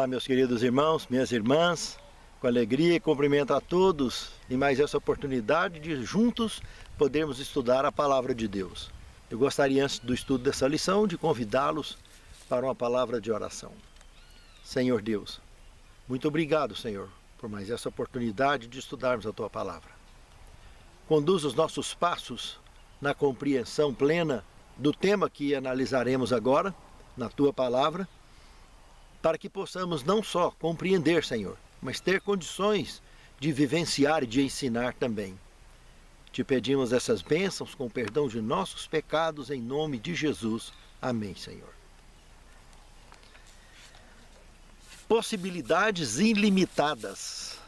Olá, meus queridos irmãos, minhas irmãs, com alegria e cumprimento a todos em mais essa oportunidade de juntos podermos estudar a Palavra de Deus. Eu gostaria, antes do estudo dessa lição, de convidá-los para uma palavra de oração. Senhor Deus, muito obrigado, Senhor, por mais essa oportunidade de estudarmos a Tua Palavra. Conduz os nossos passos na compreensão plena do tema que analisaremos agora, na Tua Palavra, para que possamos não só compreender, Senhor, mas ter condições de vivenciar e de ensinar também. Te pedimos essas bênçãos com perdão de nossos pecados, em nome de Jesus. Amém, Senhor. Possibilidades ilimitadas.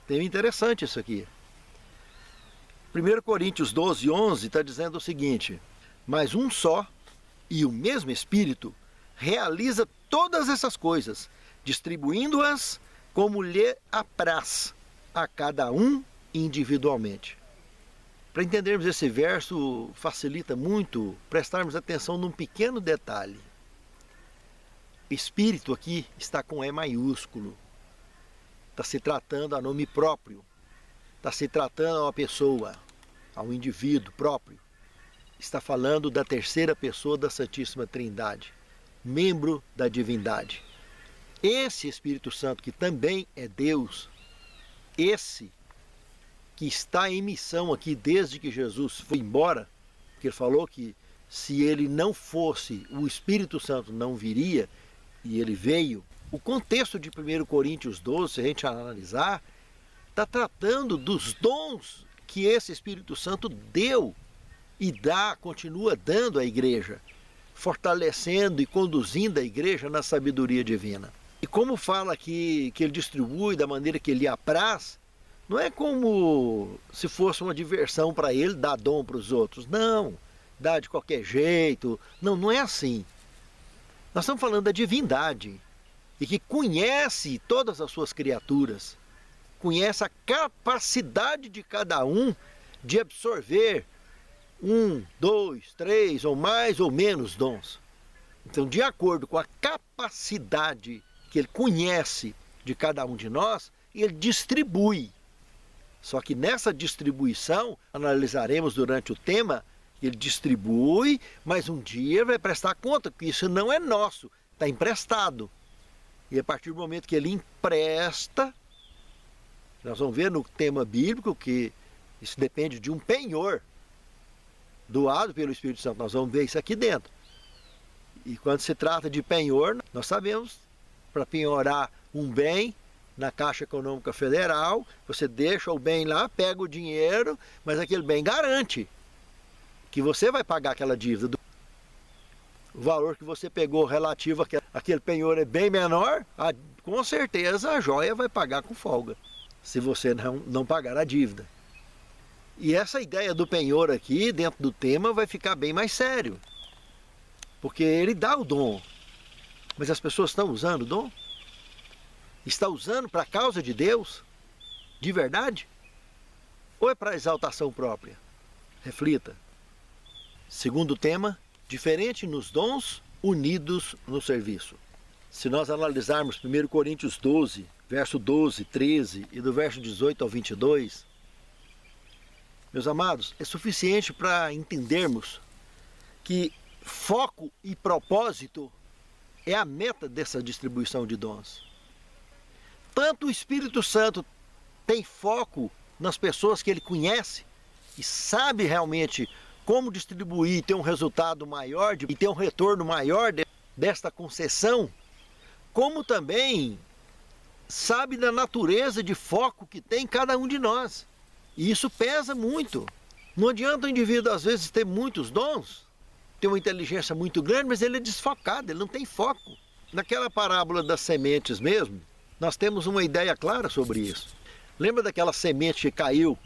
Tema interessante isso aqui. 1 Coríntios 12, 11 está dizendo o seguinte: mas um só e o mesmo Espírito realiza todas essas coisas, distribuindo-as como lhe apraz a cada um individualmente. Para entendermos esse verso, facilita muito prestarmos atenção num pequeno detalhe. Espírito aqui está com E maiúsculo. Está se tratando a nome próprio. Está se tratando a uma pessoa, a um indivíduo próprio. Está falando da terceira pessoa da Santíssima Trindade, membro da divindade. Esse Espírito Santo, que também é Deus, esse que está em missão aqui desde que Jesus foi embora, porque ele falou que se ele não fosse, o Espírito Santo não viria, e ele veio. O contexto de 1 Coríntios 12, se a gente analisar, está tratando dos dons que esse Espírito Santo deu e dá, continua dando à igreja, fortalecendo e conduzindo a igreja na sabedoria divina. E como fala aqui que ele distribui da maneira que ele apraz, não é como se fosse uma diversão para ele dar dom para os outros. Não, dá de qualquer jeito. Não, não é assim. Nós estamos falando da divindade e que conhece todas as suas criaturas, conhece a capacidade de cada um de absorver 1, 2, 3 ou mais ou menos dons. Então, de acordo com a capacidade que ele conhece de cada um de nós, ele distribui. Só que nessa distribuição, analisaremos durante o tema, ele distribui, mas um dia vai prestar conta que isso não é nosso, está emprestado. E a partir do momento que ele empresta, nós vamos ver no tema bíblico que isso depende de um penhor doado pelo Espírito Santo. Nós vamos ver isso aqui dentro. E quando se trata de penhor, nós sabemos, para penhorar um bem na Caixa Econômica Federal, você deixa o bem lá, pega o dinheiro, mas aquele bem garante que você vai pagar aquela dívida. O valor que você pegou relativo àquele penhor é bem menor, com certeza a joia vai pagar com folga, se você não pagar a dívida. E essa ideia do penhor aqui, dentro do tema, vai ficar bem mais sério. Porque ele dá o dom. Mas as pessoas estão usando o dom? Está usando para a causa de Deus? De verdade? Ou é para exaltação própria? Reflita. Segundo tema, diferente nos dons, unidos no serviço. Se nós analisarmos 1 Coríntios 12, verso 12, 13 e do verso 18 ao 22, meus amados, é suficiente para entendermos que foco e propósito é a meta dessa distribuição de dons. Tanto o Espírito Santo tem foco nas pessoas que ele conhece e sabe realmente como distribuir e ter um resultado maior e ter um retorno maior desta concessão, como também sabe da natureza de foco que tem cada um de nós. E isso pesa muito. Não adianta o indivíduo, às vezes, ter muitos dons, ter uma inteligência muito grande, mas ele é desfocado, ele não tem foco. Naquela parábola das sementes mesmo, nós temos uma ideia clara sobre isso. Lembra daquela semente que caiu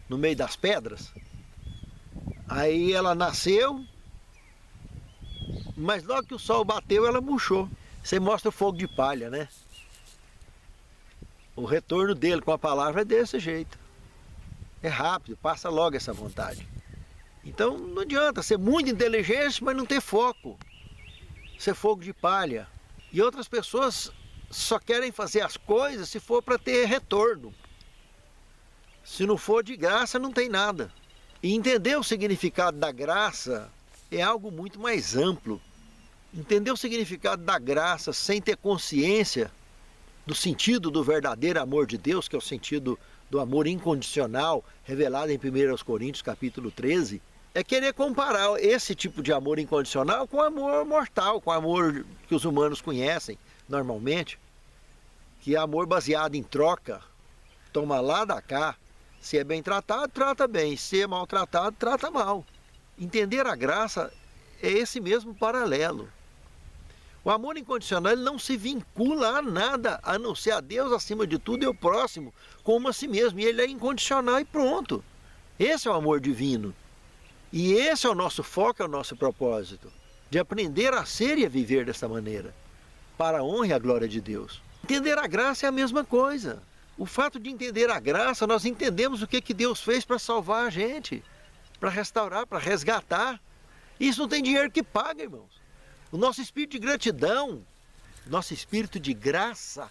no meio das pedras? Aí ela nasceu, mas logo que o sol bateu, ela murchou. Você mostra o fogo de palha, né? O retorno dele com a palavra é desse jeito. É rápido, passa logo essa vontade. Então não adianta ser muito inteligente, mas não ter foco. Ser fogo de palha. E outras pessoas só querem fazer as coisas se for para ter retorno. Se não for de graça, não tem nada. E entender o significado da graça é algo muito mais amplo. Entender o significado da graça sem ter consciência do sentido do verdadeiro amor de Deus, que é o sentido do amor incondicional, revelado em 1 Coríntios capítulo 13, é querer comparar esse tipo de amor incondicional com o amor mortal, com o amor que os humanos conhecem normalmente, que é amor baseado em troca, toma lá, dá cá. Se é bem tratado, trata bem. Se é maltratado, trata mal. Entender a graça é esse mesmo paralelo. O amor incondicional ele não se vincula a nada, a não ser a Deus acima de tudo e o próximo, como a si mesmo. E ele é incondicional e pronto. Esse é o amor divino. E esse é o nosso foco, é o nosso propósito. De aprender a ser e a viver dessa maneira, para a honra e a glória de Deus. Entender a graça é a mesma coisa. O fato de entender a graça, nós entendemos o que Deus fez para salvar a gente, para restaurar, para resgatar. Isso não tem dinheiro que paga, irmãos. O nosso espírito de gratidão, nosso espírito de graça,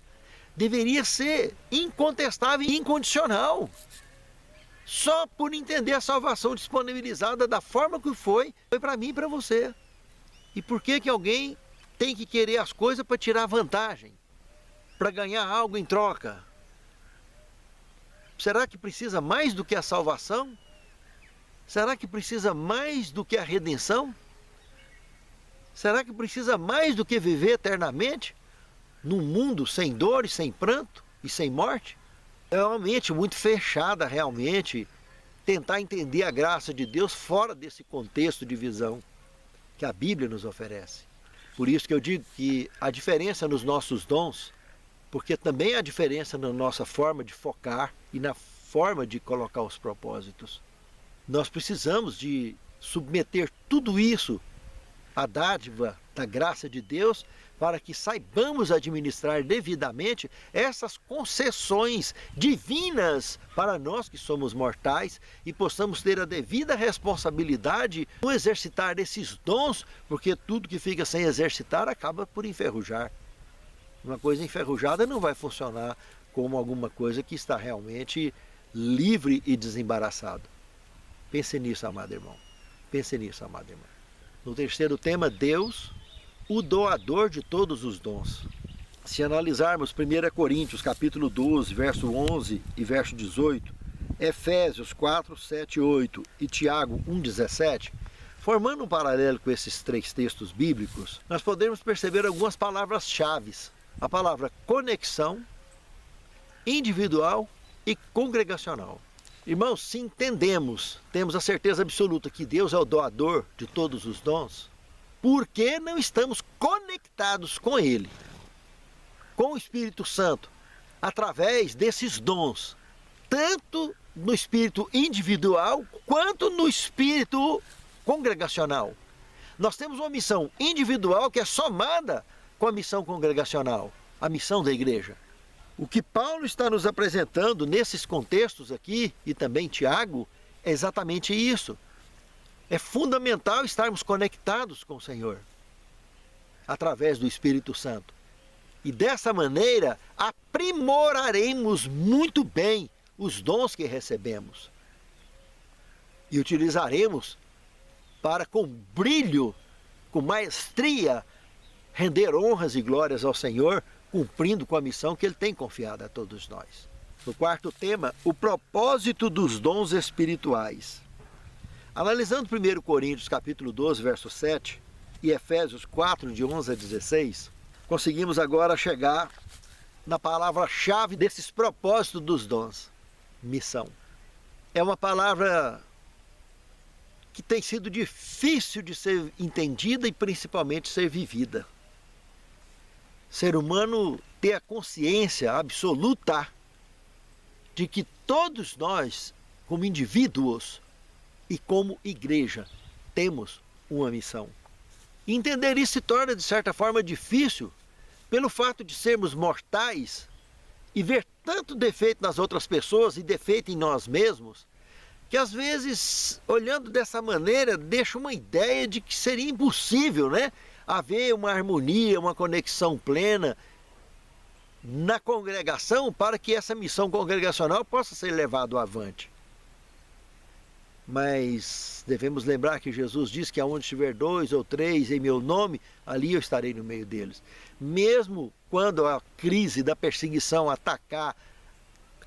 deveria ser incontestável e incondicional. Só por entender a salvação disponibilizada da forma que foi para mim e para você. E por que alguém tem que querer as coisas para tirar vantagem, para ganhar algo em troca? Será que precisa mais do que a salvação? Será que precisa mais do que a redenção? Será que precisa mais do que viver eternamente num mundo sem dor e sem pranto e sem morte? É uma mente muito fechada realmente tentar entender a graça de Deus fora desse contexto de visão que a Bíblia nos oferece. Por isso que eu digo que a diferença nos nossos dons, porque também há diferença na nossa forma de focar e na forma de colocar os propósitos. Nós precisamos de submeter tudo isso à dádiva da graça de Deus para que saibamos administrar devidamente essas concessões divinas para nós que somos mortais e possamos ter a devida responsabilidade no exercitar esses dons, porque tudo que fica sem exercitar acaba por enferrujar. Uma coisa enferrujada não vai funcionar como alguma coisa que está realmente livre e desembaraçado. Pense nisso, amado irmão. Pense nisso, amado irmão. No terceiro tema, Deus, o doador de todos os dons. Se analisarmos 1 Coríntios capítulo 12, verso 11 e verso 18, Efésios 4, 7 e 8 e Tiago 1, 17, formando um paralelo com esses três textos bíblicos, nós podemos perceber algumas palavras-chave. A palavra conexão, individual e congregacional. Irmãos, se entendemos, temos a certeza absoluta que Deus é o doador de todos os dons, por que não estamos conectados com Ele, com o Espírito Santo, através desses dons, tanto no espírito individual quanto no espírito congregacional? Nós temos uma missão individual que é somada com a missão congregacional, a missão da igreja. O que Paulo está nos apresentando nesses contextos aqui, e também Tiago, é exatamente isso. É fundamental estarmos conectados com o Senhor, através do Espírito Santo. E dessa maneira, aprimoraremos muito bem os dons que recebemos. E utilizaremos para, com brilho, com maestria, render honras e glórias ao Senhor, cumprindo com a missão que Ele tem confiado a todos nós. No quarto tema, o propósito dos dons espirituais. Analisando 1 Coríntios capítulo 12, verso 7 e Efésios 4, de 11 a 16, conseguimos agora chegar na palavra-chave desses propósitos dos dons. Missão. É uma palavra que tem sido difícil de ser entendida e principalmente ser vivida. Ser humano ter a consciência absoluta de que todos nós, como indivíduos e como igreja, temos uma missão. E entender isso se torna, de certa forma, difícil pelo fato de sermos mortais e ver tanto defeito nas outras pessoas e defeito em nós mesmos, que às vezes, olhando dessa maneira, deixa uma ideia de que seria impossível, né? Haver uma harmonia, uma conexão plena na congregação para que essa missão congregacional possa ser levada avante. Mas devemos lembrar que Jesus diz que aonde estiver 2 ou 3 em meu nome, ali eu estarei no meio deles. Mesmo quando a crise da perseguição atacar,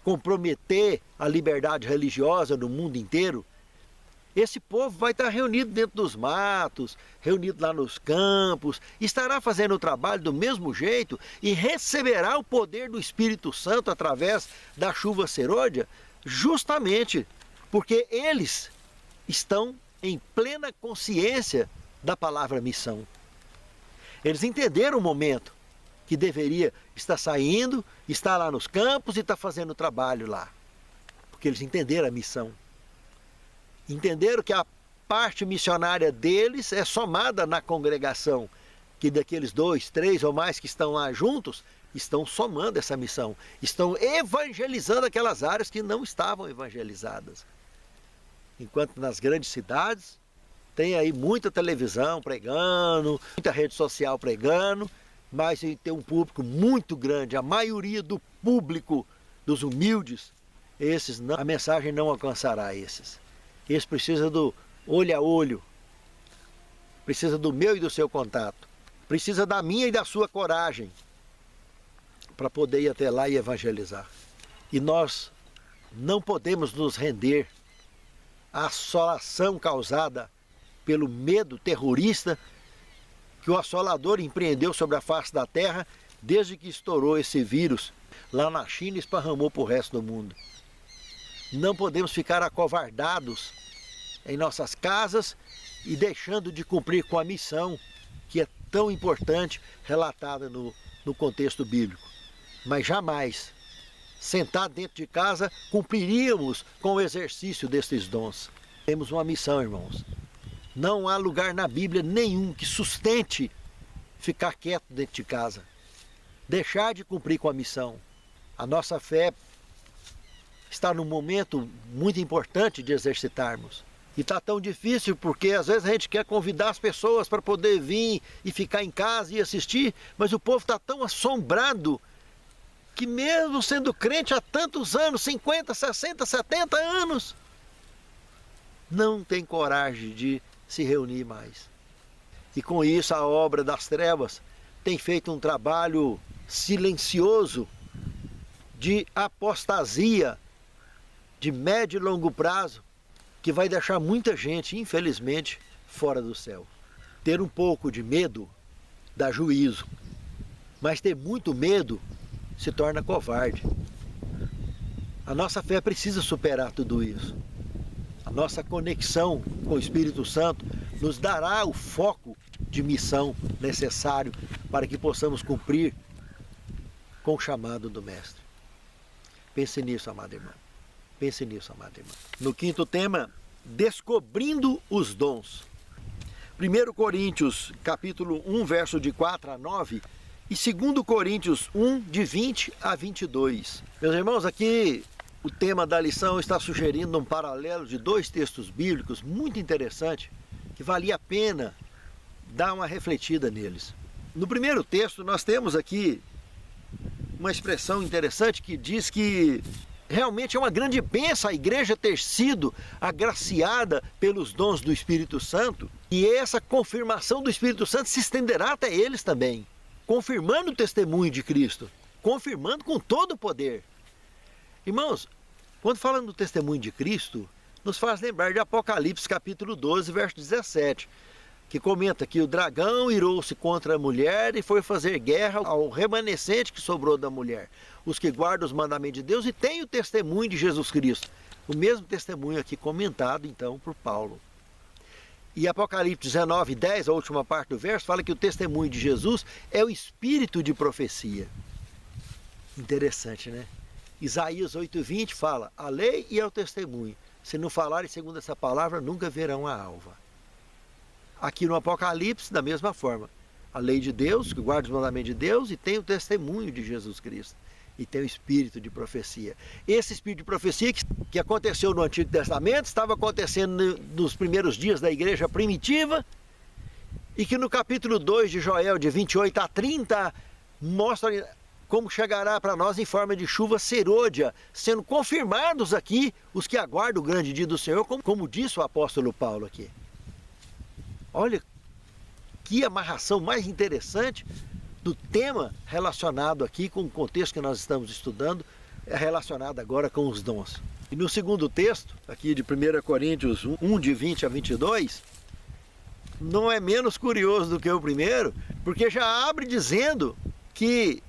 comprometer a liberdade religiosa no mundo inteiro, esse povo vai estar reunido dentro dos matos, reunido lá nos campos, estará fazendo o trabalho do mesmo jeito e receberá o poder do Espírito Santo através da chuva serôdia, justamente porque eles estão em plena consciência da palavra missão. Eles entenderam o momento que deveria estar saindo, estar lá nos campos e estar fazendo o trabalho lá, porque eles entenderam a missão. Entenderam que a parte missionária deles é somada na congregação, que daqueles 2, 3 ou mais que estão lá juntos, estão somando essa missão, estão evangelizando aquelas áreas que não estavam evangelizadas. Enquanto nas grandes cidades tem aí muita televisão pregando, muita rede social pregando, mas tem um público muito grande, a maioria do público dos humildes, esses não, a mensagem não alcançará esses. Esse precisa do olho a olho, precisa do meu e do seu contato, precisa da minha e da sua coragem para poder ir até lá e evangelizar. E nós não podemos nos render à assolação causada pelo medo terrorista que o assolador empreendeu sobre a face da terra desde que estourou esse vírus lá na China e esparramou para o resto do mundo. Não podemos ficar acovardados em nossas casas e deixando de cumprir com a missão que é tão importante relatada no contexto bíblico. Mas jamais, sentado dentro de casa, cumpriríamos com o exercício destes dons. Temos uma missão, irmãos. Não há lugar na Bíblia nenhum que sustente ficar quieto dentro de casa, deixar de cumprir com a missão. A nossa fé está num momento muito importante de exercitarmos. E está tão difícil porque às vezes a gente quer convidar as pessoas para poder vir e ficar em casa e assistir, mas o povo está tão assombrado que mesmo sendo crente há tantos anos, 50, 60, 70 anos, não tem coragem de se reunir mais. E com isso a obra das trevas tem feito um trabalho silencioso de apostasia de médio e longo prazo, que vai deixar muita gente, infelizmente, fora do céu. Ter um pouco de medo dá juízo, mas ter muito medo se torna covarde. A nossa fé precisa superar tudo isso. A nossa conexão com o Espírito Santo nos dará o foco de missão necessário para que possamos cumprir com o chamado do Mestre. Pense nisso, amado irmão. Pense nisso, amado irmão. No quinto tema, descobrindo os dons. 1 Coríntios, capítulo 1, verso de 4 a 9, e 2 Coríntios 1, de 20 a 22. Meus irmãos, aqui o tema da lição está sugerindo um paralelo de 2 textos bíblicos muito interessante, que valia a pena dar uma refletida neles. No primeiro texto, nós temos aqui uma expressão interessante que diz que realmente é uma grande bênção a igreja ter sido agraciada pelos dons do Espírito Santo, e essa confirmação do Espírito Santo se estenderá até eles também, confirmando o testemunho de Cristo, confirmando com todo o poder. Irmãos, quando falando do testemunho de Cristo, nos faz lembrar de Apocalipse capítulo 12, verso 17, que comenta que o dragão irou-se contra a mulher e foi fazer guerra ao remanescente que sobrou da mulher, os que guardam os mandamentos de Deus e têm o testemunho de Jesus Cristo. O mesmo testemunho aqui comentado, então, por Paulo. E Apocalipse 19, 10, a última parte do verso, fala que o testemunho de Jesus é o espírito de profecia. Interessante, né? Isaías 8:20 fala, a lei e ao testemunho. Se não falarem segundo essa palavra, nunca verão a alva. Aqui no Apocalipse, da mesma forma. A lei de Deus, que guarda os mandamentos de Deus, e tem o testemunho de Jesus Cristo. E tem o espírito de profecia. Esse espírito de profecia que aconteceu no Antigo Testamento, estava acontecendo nos primeiros dias da igreja primitiva, e que no capítulo 2 de Joel, de 28 a 30, mostra como chegará para nós em forma de chuva serôdia, sendo confirmados aqui os que aguardam o grande dia do Senhor, como disse o apóstolo Paulo aqui. Olha que amarração mais interessante do tema relacionado aqui com o contexto que nós estamos estudando, é relacionado agora com os dons. E no segundo texto, aqui de 1 Coríntios 1, de 20 a 22, não é menos curioso do que o primeiro, porque já abre dizendo que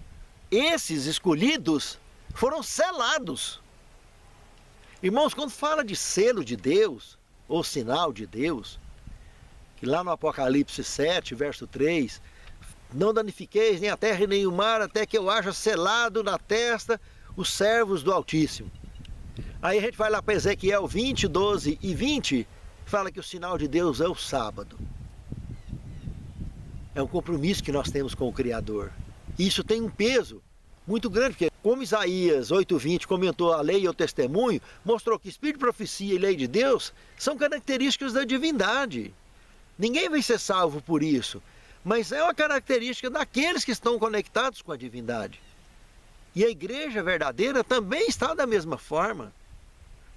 esses escolhidos foram selados. Irmãos, quando fala de selo de Deus, ou sinal de Deus, que lá no Apocalipse 7, verso 3, não danifiqueis nem a terra nem o mar, até que eu haja selado na testa os servos do Altíssimo. Aí a gente vai lá para Ezequiel 20, 12 e 20, fala que o sinal de Deus é o sábado. É um compromisso que nós temos com o Criador. E isso tem um peso muito grande, porque como Isaías 8:20 comentou a lei e o testemunho, mostrou que espírito, profecia e lei de Deus são características da divindade. Ninguém vai ser salvo por isso, mas é uma característica daqueles que estão conectados com a divindade. E a igreja verdadeira também está da mesma forma.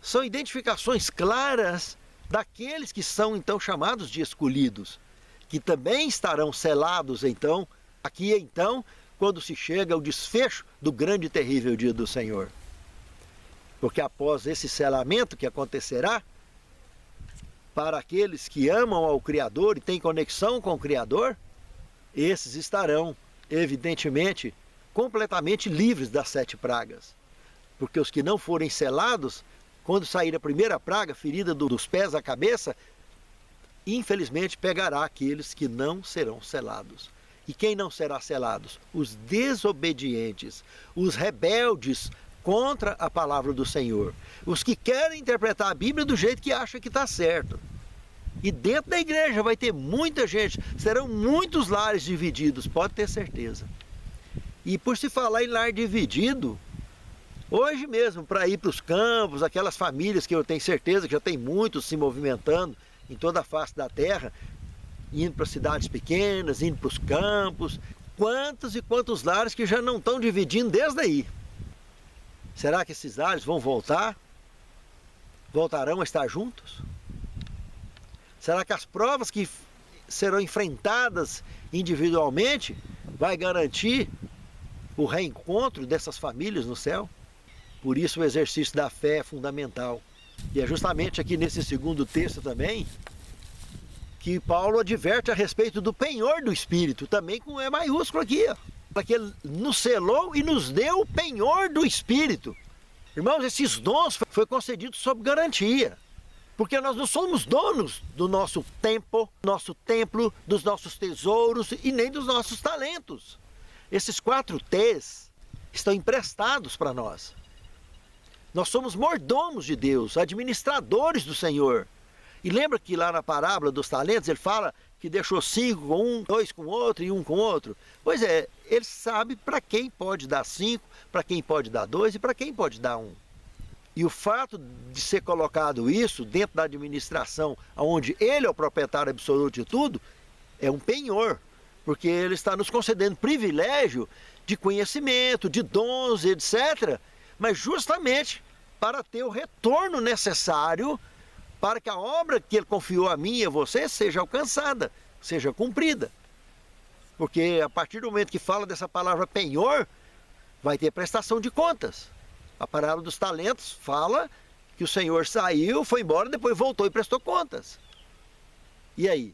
São identificações claras daqueles que são então chamados de escolhidos, que também estarão selados então, aqui então, quando se chega ao desfecho do grande e terrível dia do Senhor. Porque após esse selamento que acontecerá, para aqueles que amam ao Criador e têm conexão com o Criador, esses estarão, evidentemente, completamente livres das 7 pragas. Porque os que não forem selados, quando sair a primeira praga, ferida dos pés à cabeça, infelizmente pegará aqueles que não serão selados. E quem não será selados? Os desobedientes, os rebeldes contra a palavra do Senhor, os que querem interpretar a Bíblia do jeito que acham que está certo. E dentro da igreja vai ter muita gente, serão muitos lares divididos, pode ter certeza. E por se falar em lar dividido, hoje mesmo, para ir para os campos, aquelas famílias que eu tenho certeza que já tem muitos se movimentando em toda a face da terra, indo para cidades pequenas, indo para os campos, quantos e quantos lares que já não estão dividindo desde aí. Será que esses lares vão voltar? Voltarão a estar juntos? Será que as provas que serão enfrentadas individualmente vai garantir o reencontro dessas famílias no céu? Por isso o exercício da fé é fundamental. E é justamente aqui nesse segundo texto também que Paulo adverte a respeito do penhor do Espírito, também com E maiúsculo aqui, ó. Porque ele nos selou e nos deu o penhor do Espírito. Irmãos, esses dons foi concedido sob garantia. Porque nós não somos donos do nosso tempo, dos nossos tesouros e nem dos nossos talentos. Esses 4 T's estão emprestados para nós. Nós somos mordomos de Deus, administradores do Senhor. E lembra que lá na parábola dos talentos ele fala que deixou 5 com um, 2 com outro e 1 com outro? Pois é, ele sabe para quem pode dar 5, para quem pode dar 2 e para quem pode dar 1. E o fato de ser colocado isso dentro da administração, onde ele é o proprietário absoluto de tudo, é um penhor, porque ele está nos concedendo privilégio de conhecimento, de dons, etc., mas justamente para ter o retorno necessário para que a obra que ele confiou a mim e a você seja alcançada, seja cumprida. Porque a partir do momento que fala dessa palavra penhor, vai ter prestação de contas. A parábola dos talentos fala que o Senhor saiu, foi embora, depois voltou e prestou contas. E aí?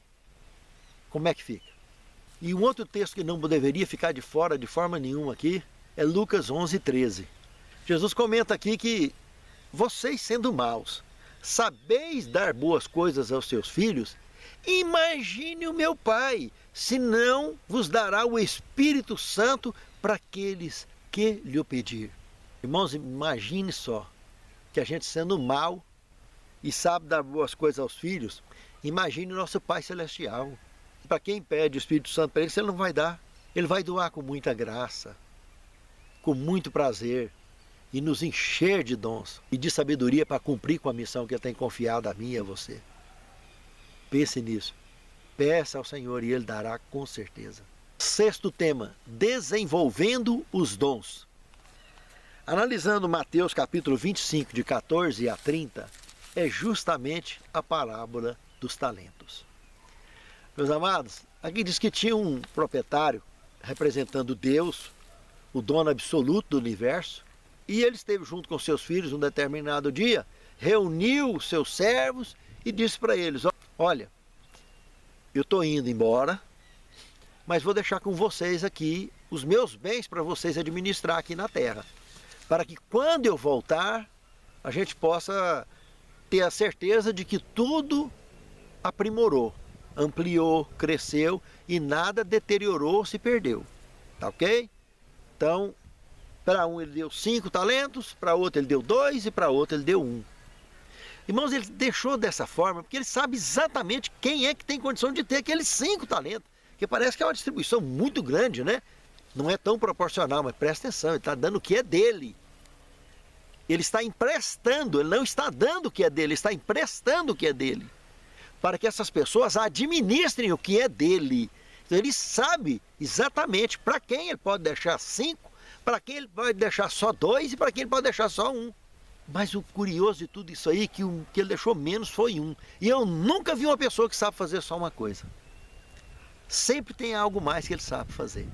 Como é que fica? E um outro texto que não deveria ficar de fora de forma nenhuma aqui é Lucas 11:13. Jesus comenta aqui que vocês sendo maus, sabeis dar boas coisas aos seus filhos, imagine o meu Pai, se não vos dará o Espírito Santo para aqueles que lhe o pedir. Irmãos, imagine só, que a gente sendo mau e sabe dar boas coisas aos filhos, imagine o nosso Pai Celestial. Para quem pede o Espírito Santo para ele, ele não vai dar. Ele vai doar com muita graça, com muito prazer, e nos encher de dons e de sabedoria para cumprir com a missão que ele tem confiado a mim e a você. Pense nisso. Peça ao Senhor e Ele dará com certeza. Sexto tema, desenvolvendo os dons. Analisando Mateus capítulo 25, de 14 a 30, é justamente a parábola dos talentos. Meus amados, aqui diz que tinha um proprietário representando Deus, o dono absoluto do universo, e ele esteve junto com seus filhos um determinado dia, reuniu seus servos e disse para eles: olha, eu estou indo embora, mas vou deixar com vocês aqui os meus bens para vocês administrar aqui na terra, para que quando eu voltar, a gente possa ter a certeza de que tudo aprimorou, ampliou, cresceu e nada deteriorou ou se perdeu. Tá ok? Então, para um ele deu 5 talentos, para outro ele deu 2 e para outro ele deu 1. Irmãos, ele deixou dessa forma porque ele sabe exatamente quem é que tem condição de ter aqueles 5 talentos. Porque parece que é uma distribuição muito grande, né? Não é tão proporcional, mas presta atenção, ele está dando o que é dele. Ele está emprestando, ele não está dando o que é dele, ele está emprestando o que é dele. Para que essas pessoas administrem o que é dele. Então ele sabe exatamente para quem ele pode deixar 5, para quem ele pode deixar só 2 e para quem ele pode deixar só 1. Mas o curioso de tudo isso aí, que o que ele deixou menos foi 1. E eu nunca vi uma pessoa que sabe fazer só uma coisa. Sempre tem algo mais que ele sabe fazer.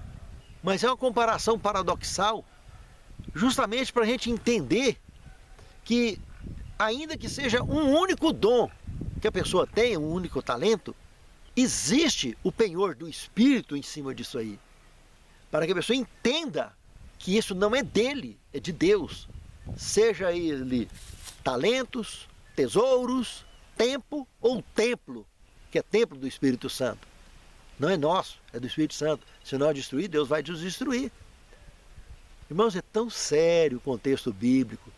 Mas é uma comparação paradoxal, justamente para a gente entender que, ainda que seja um único dom que a pessoa tenha, um único talento, existe o penhor do Espírito em cima disso aí. Para que a pessoa entenda que isso não é dele, é de Deus. Seja ele talentos, tesouros, tempo ou templo, que é templo do Espírito Santo. Não é nosso, é do Espírito Santo. Se nós destruir, Deus vai nos destruir. Irmãos, é tão sério o contexto bíblico.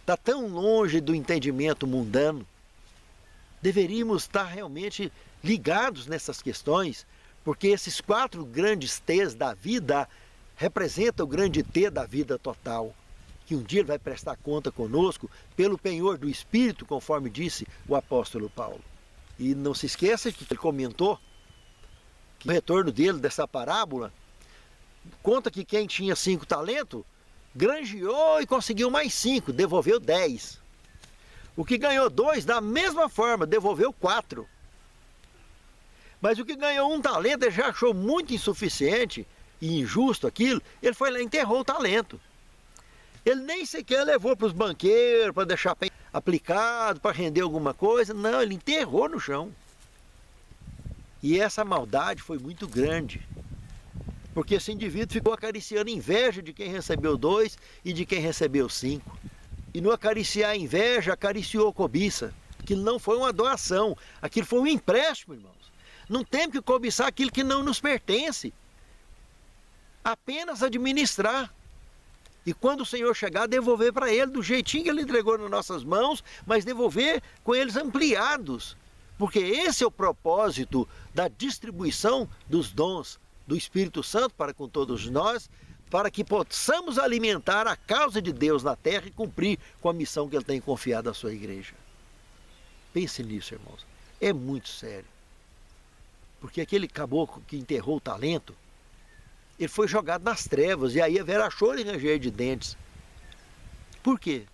Está tão longe do entendimento mundano. Deveríamos estar realmente ligados nessas questões, porque esses 4 grandes T's da vida representam o grande T da vida total. Que um dia ele vai prestar conta conosco pelo penhor do Espírito, conforme disse o apóstolo Paulo. E não se esqueça que ele comentou que o retorno dele, dessa parábola, conta que quem tinha 5 talentos, granjeou e conseguiu mais 5, devolveu 10. O que ganhou 2, da mesma forma, devolveu 4. Mas o que ganhou 1 talento, ele já achou muito insuficiente e injusto aquilo, ele foi lá e enterrou o talento. Ele nem sequer levou para os banqueiros, para deixar aplicado, para render alguma coisa. Não, ele enterrou no chão. E essa maldade foi muito grande, porque esse indivíduo ficou acariciando inveja de quem recebeu 2 e de quem recebeu 5. E no acariciar a inveja, acariciou a cobiça. Aquilo não foi uma doação, aquilo foi um empréstimo, irmãos. Não temos que cobiçar aquilo que não nos pertence. Apenas administrar. E quando o Senhor chegar, devolver para Ele do jeitinho que Ele entregou nas nossas mãos, mas devolver com eles ampliados. Porque esse é o propósito da distribuição dos dons do Espírito Santo para com todos nós, para que possamos alimentar a causa de Deus na terra e cumprir com a missão que Ele tem confiado à sua igreja. Pense nisso, irmãos. É muito sério. Porque aquele caboclo que enterrou o talento, ele foi jogado nas trevas, e aí haverá choro e ranger de dentes. Por quê?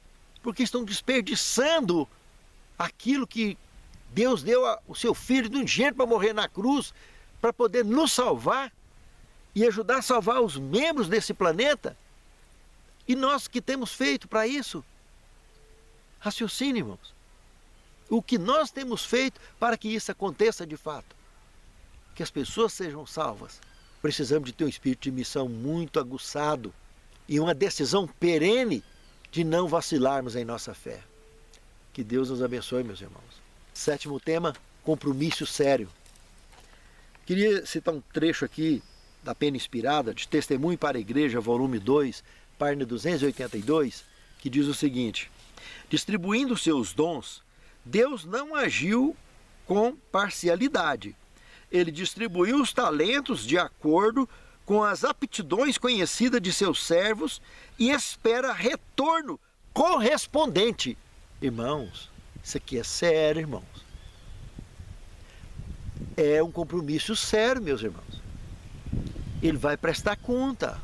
Porque estão desperdiçando aquilo que Deus deu o seu Filho de unigênito para morrer na cruz, para poder nos salvar e ajudar a salvar os membros desse planeta. E nós que temos feito para isso? Raciocínio, irmãos. O que nós temos feito para que isso aconteça de fato? Que as pessoas sejam salvas. Precisamos de ter um espírito de missão muito aguçado e uma decisão perene de não vacilarmos em nossa fé. Que Deus nos abençoe, meus irmãos. 7º tema, compromisso sério. Queria citar um trecho aqui da Pena Inspirada, de Testemunho para a Igreja, volume 2, página 282, que diz o seguinte: distribuindo seus dons, Deus não agiu com parcialidade. Ele distribuiu os talentos de acordo com as aptidões conhecidas de seus servos e espera retorno correspondente. Irmãos, isso aqui é sério, irmãos. É um compromisso sério, meus irmãos. Ele vai prestar conta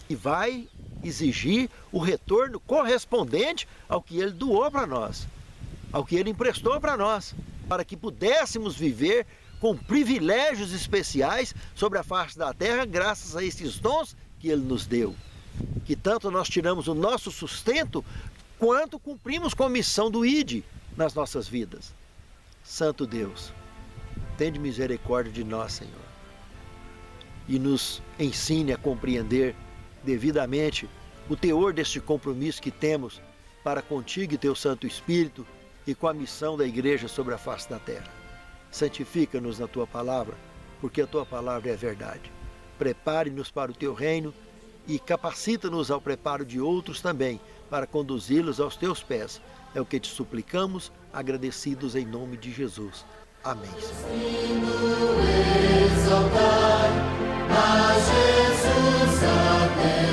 e vai exigir o retorno correspondente ao que ele doou para nós, ao que ele emprestou para nós, para que pudéssemos viver com privilégios especiais sobre a face da terra, graças a esses dons que ele nos deu. Que tanto nós tiramos o nosso sustento, quanto cumprimos com a missão do ID nas nossas vidas. Santo Deus, tende misericórdia de nós, Senhor, e nos ensine a compreender devidamente o teor deste compromisso que temos para contigo e teu Santo Espírito e com a missão da igreja sobre a face da terra. Santifica-nos na tua palavra, porque a tua palavra é a verdade. Prepare-nos para o teu reino e capacita-nos ao preparo de outros também, para conduzi-los aos teus pés. É o que te suplicamos, agradecidos em nome de Jesus. Amém. Exaltai a Jesus a Deus.